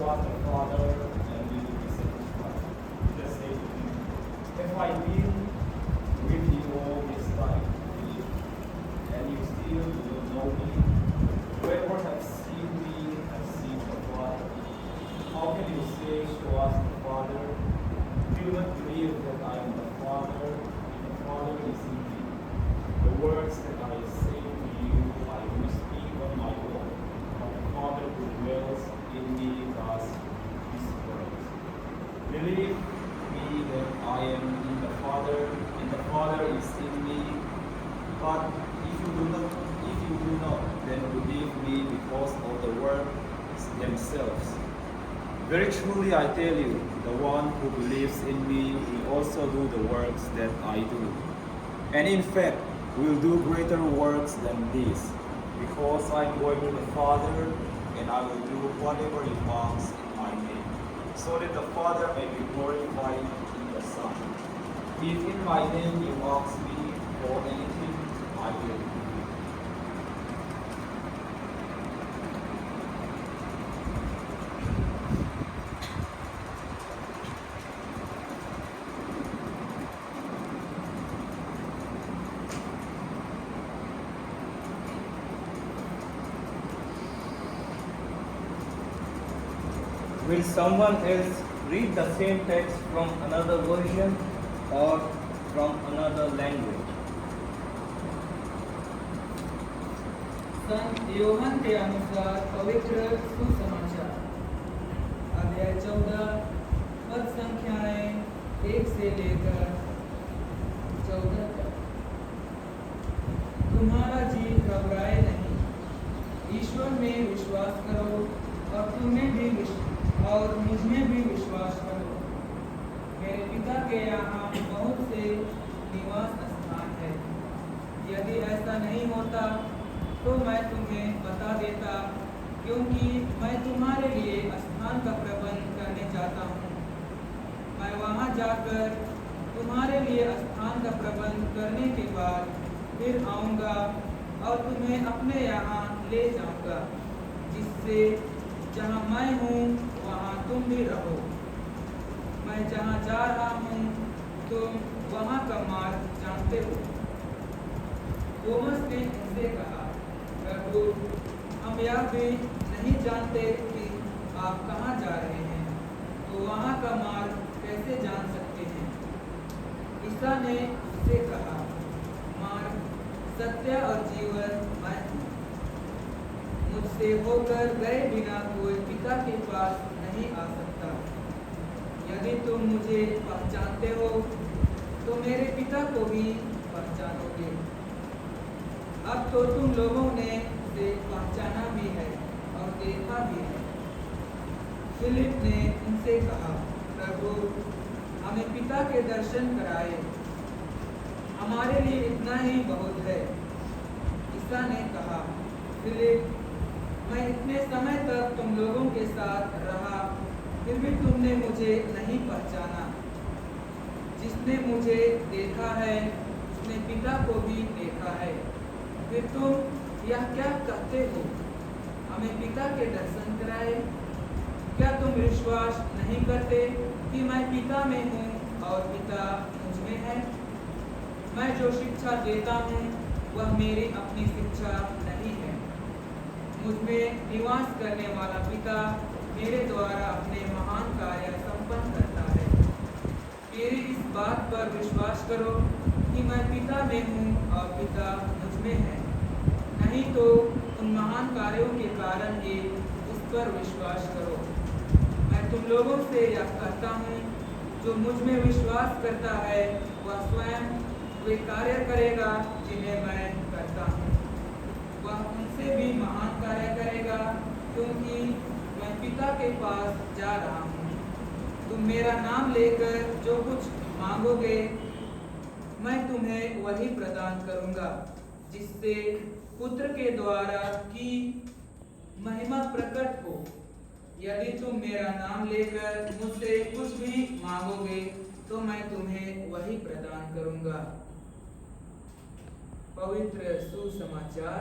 show us the Father, and we will be satisfied. Just say to him, if I been with you all this time, and you still do not know me, whoever has seen me has seen the Father. How can you say, show us the Father? Do you not believe that I am the Father, and the Father is in me? The words that I say to you, I will speak on my own, but the Father who dwells in me does his works. Believe me that I am in the Father, and the Father is in me. But if you do not, then believe me because of the works themselves. Very truly I tell you, the one who believes in me will also do the works that I do. And in fact, will do greater works than these, because I am going to the Father, and I will do whatever He wants in my name, so that the Father may be glorified in the Son. If in my name you ask me for anything, I will do it. Will someone else read the same text from another version or from another language? संत यूहन्ना के अनुसार पवित्र सुसमाचार अध्याय 14 पद संख्याएं 1 से लेकर 14 तक। तुम्हारा जी घबराए नहीं, ईश्वर में विश्वास करो और मुझ में भी विश्वास करो। मेरे पिता के यहाँ बहुत से निवास स्थान है। यदि ऐसा नहीं होता तो मैं तुम्हें बता देता, क्योंकि मैं तुम्हारे लिए स्थान का प्रबंध करने जाता हूँ। मैं वहाँ जाकर तुम्हारे लिए स्थान का प्रबंध करने के बाद फिर आऊँगा और तुम्हें अपने यहाँ ले जाऊँगा, जिससे जहाँ मैं हूँ वहाँ तुम भी रहो। मैं जहाँ जा रहा हूँ तुम वहाँ का मार्ग जानते हो। थोमस ने उनसे कहा, प्रभु, हम यह भी नहीं जानते कि आप कहाँ जा रहे हैं, तो वहाँ का मार्ग कैसे जान सकते हैं? ईसा ने उससे कहा, मार्ग, सत्य और जीवन मैं हूँ। मुझसे होकर गए बिना कोई पिता के पास नहीं आ सकता। यदि तुम मुझे पहचानते हो तो मेरे पिता को भी पहचानोगे। अब तो तुम लोगों ने उसे पहचाना भी है और देखा भी है। फिलिप ने उनसे कहा, प्रभु, हमें पिता के दर्शन कराए, हमारे लिए इतना ही बहुत है। ईसा ने कहा, फिलिप, मैं इतने समय तक तुम लोगों के साथ रहा, फिर भी तुमने मुझे नहीं पहचाना। जिसने मुझे देखा है उसने पिता को भी देखा है। फिर तुम यह क्या कहते हो, हमें पिता के दर्शन कराए? क्या तुम विश्वास नहीं करते कि मैं पिता में हूँ और पिता मुझ में है? मैं जो शिक्षा देता हूँ वह मेरी अपनी शिक्षा नहीं है। मुझ में निवास करने वाला पिता मेरे द्वारा अपने महान कार्य संपन्न करता है। मेरी इस बात पर विश्वास करो कि मैं पिता में हूँ और पिता मुझ में है, नहीं तो उन महान कार्यों के कारण ही उस पर विश्वास करो। मैं तुम लोगों से यह कहता हूँ, जो मुझ में विश्वास करता है वह स्वयं वे कार्य करेगा जिन्हें मैं करता हूँ। वह उनसे भी महान कार्य करेगा, क्योंकि मैं पिता के पास जा रहा हूँ। तुम मेरा नाम लेकर जो कुछ मांगोगे मैं तुम्हें वही प्रदान करूँगा, जिससे पुत्र के द्वारा की महिमा प्रकट हो। यदि तुम मेरा नाम लेकर मुझसे कुछ भी मांगोगे तो मैं तुम्हें वही प्रदान करूँगा। पवित्र सुसमाचार।